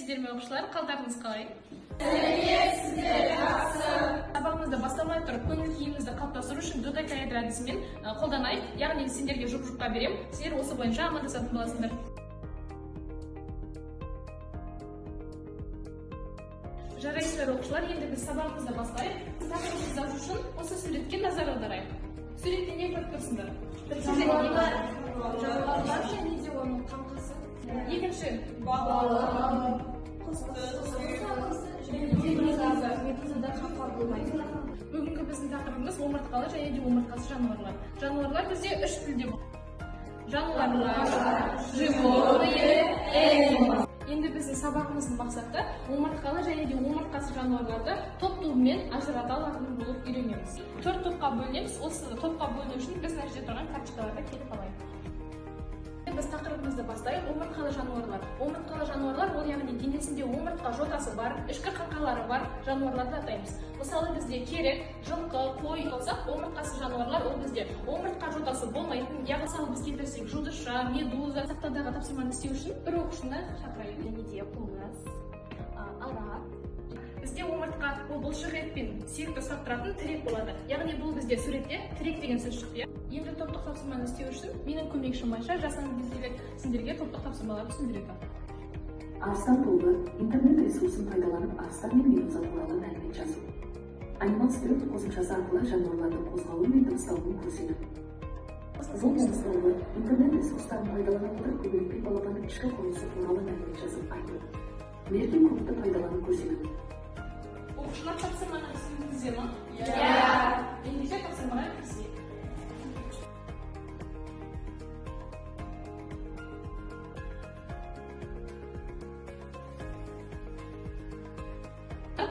Сәлеметсіздер ме оқушылар, қалдарыңыз қалай? Сәлеметсіздер, жақсы. Сабағымызды бастамай тұрып, көңіл күйімізді қалыптастыру үшін додекаэдр әдісімен қолданайық. Яғни сендерге жұп-жұпқа берем, сендер осы бойынша амандасатын боласыңдар. Жарайсыздар оқушылар, енді біз сабағымызды бастайық. Тақырыпты жазу үшін осы суретке назар аударайық. Суретте не көріп тұрсыңдар? Жануарлар және де оның қаңқасы. Екінші Балық, құс, медузада қаңқа болмайды. Бүгінгі біздің тақырыбымыз омыртқалы және де омыртқасыз жануарлар. Жануарлар бізде үш тілде бар. Жануарлар, животные, animals. Енді біздің сабағымыздың мақсаты омыртқалы және де омыртқасыз жануарларды топ-тобымен ажырата алатын болып үйренеміз. 4 топқа бөлінеміз. Осы топқа бөліну үшін біз мына жерде тұрған карточкаларды келіп алайық. Біз тақырыбымызды бастайық. Омыртқалы жануарлар. Омыртқалы жануарлар ол яғни денесінде омыртқа жотасы бар, ішкі қаңқалары бар жануарларды атаймыз. Мысалы бізде керек, жылқы, қой болсақ, омыртқасыз жануарлар ол бізде омыртқа жотасы болмайтын. Яғни мысалы біз келтірсек жұлдызша, медуза, сақтаудағы тапсырманы істеу үшін бір оқушыны шақырайық. Және де қоңыз, ара. Бізде омыртқа ол бұлшық етпен сүйекті ұстап тұратын тірек болады. Яғни бұл бізде суретте тірек деген сөз шықты. Енді топтық тапсырманы істеу үшін менің көмекшім Майша жасанды интеллект сендерге топтық тапсырмаларды түсіндіреді. Арыстан тобы интернет ресурсын пайдаланып арыстан мен медуза туралы мәлімет жазу. Animals қосымшасы арқылы жануарлардың қозғалу мен дыбысталуын көрсету. Бұл дыбысталуы интернет ресурстарын пайдалана отырып көбейтпе балапанның ішкі құрылысы туралы мәлімет жазып айту. Мерген көпті пайдаланып көрсету. Оқушылар тапсырманы түсіндіңіздер ме? Иә. Ендеше тапсырмаға кірісейік.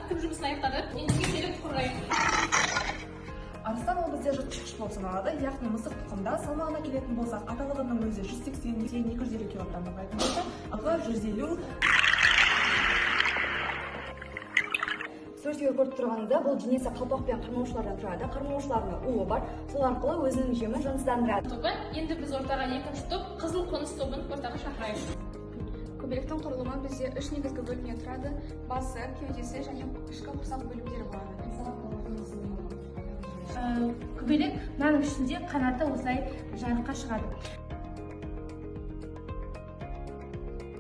Кім жұмысын аяқтады? Ендіге келіп құрайық. Арыстан ол бізде жыртқыш болып саналады, яғни мысық тұқымда. Салмағына келетін болсақ, аталығының өзі 180-250 килограмм құрайтын болса, ағы 150. Суретте көріп тұрғанымда бұл денесі қалпақ пен қармаушылардан тұрады. Қармаушыларының уы бар, сол арқылы өзінің жемін жансыздандырады. Енді біз ортаға екінші топ қызыл қоныс тобын ортаға шақырайық. Көбелектің құрылымы бізде үш негізгі бөлімнен тұрады: басы, кеудесі және ішкі құрсақ бөлімдері болады. Көбелек мынаның ішінде қанаты осылай жарыққа шығады.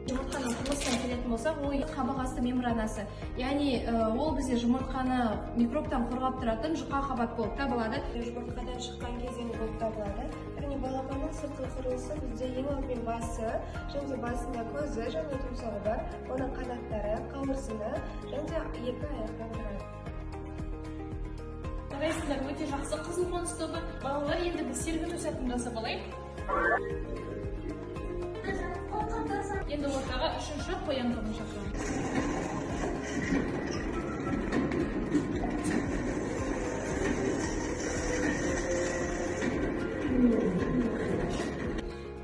Жұмыртқаның құрылысына келетін болсақ, ол қабық-асты мембранасы. Яғни ол бізде жұмыртқаны микробтан қорғап тұратын жұқа қабат болып табылады. Жұмыртқадан шыққан кезең болып табылады. Яғни балапанның сыртқы құрылысы бізде ең алдымен басы, және басында көзі және тұмсығы бар. Оның қанаттары, қауырсыны және екі аяқтан тұрады. Қарайсыздар, өте жақсы. Қызыл қоныс тобы. Балалар, енді біз сергіту сәтін жасап алайық. Енді ортаға үшінші қоян тобын шақырамыз.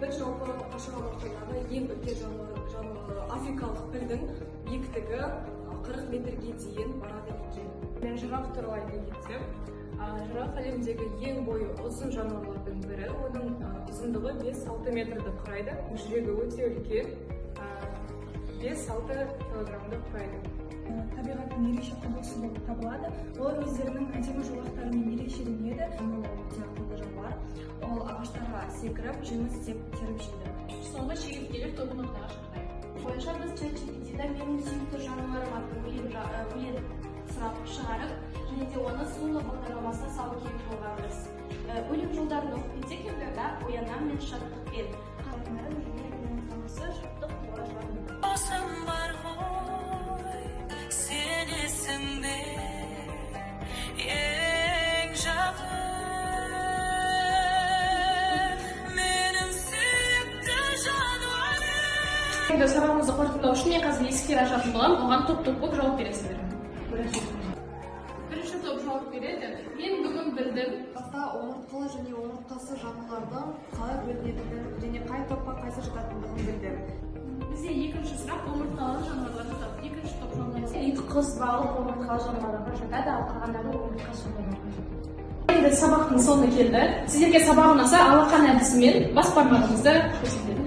Бір жалпы қашаған ортадағы ең үлкен жануар африкалық пілдің биіктігі 40 метрге дейін барады екен. Мен жираф туралы айта кетсем, жираф әлемдегі ең бойы ұзын жануарлардың бірі. Оның ұзындығы 5-6 метрді құрайды. Жүрегі өте үлкен, 5-6 килограммды құрайды. Табиғаттың ерекше құбылысы болып табылады. Олар өздерінің әдемі жолақтарымен ерекшеленеді. Өте ақылды жануар. Ол ағаштарға секіріп, жеміс теріп жейді. Соңғы шегірткелер тобын ортаға шақырайық. Бойынша біз ChatGPT-да менің сүйікті жануарым атты өлең сұрап шығарып, және де оны Сула бағдарламасына салу керек болғанбыз. Өлең жолдарын оқып кетсек, да оянам мен шаттықпен. Қалқынарым және менің тамысы шаттық туа жаным. Осым бар ғой, сен есімде, ең жақын, менің сүйікті жануарым. Енді сабағымызды қорытындылау үшін мен қазір есіктер ашатын боламын, оған топ-топ болып жауап бересіздер. Бірінші топ жауап береді. Мен бүгін білдім. Баста омыртқалы және омыртқасыз жануарлардың қалай бөлінетінін және қай топқа қайсы жататындығын білдім. Бізде екінші сұрақ омыртқалы жануарларды тап. Екінші топ жануарлар. Ит, құс, балық омыртқалы жануарларға жатады, ал қалғандары омыртқасыз жануарларға жатады. Енді сабақтың соңы келді. Сіздерге сабақ ұнаса алақан әдісімен бас бармағыңызды көрсетеді.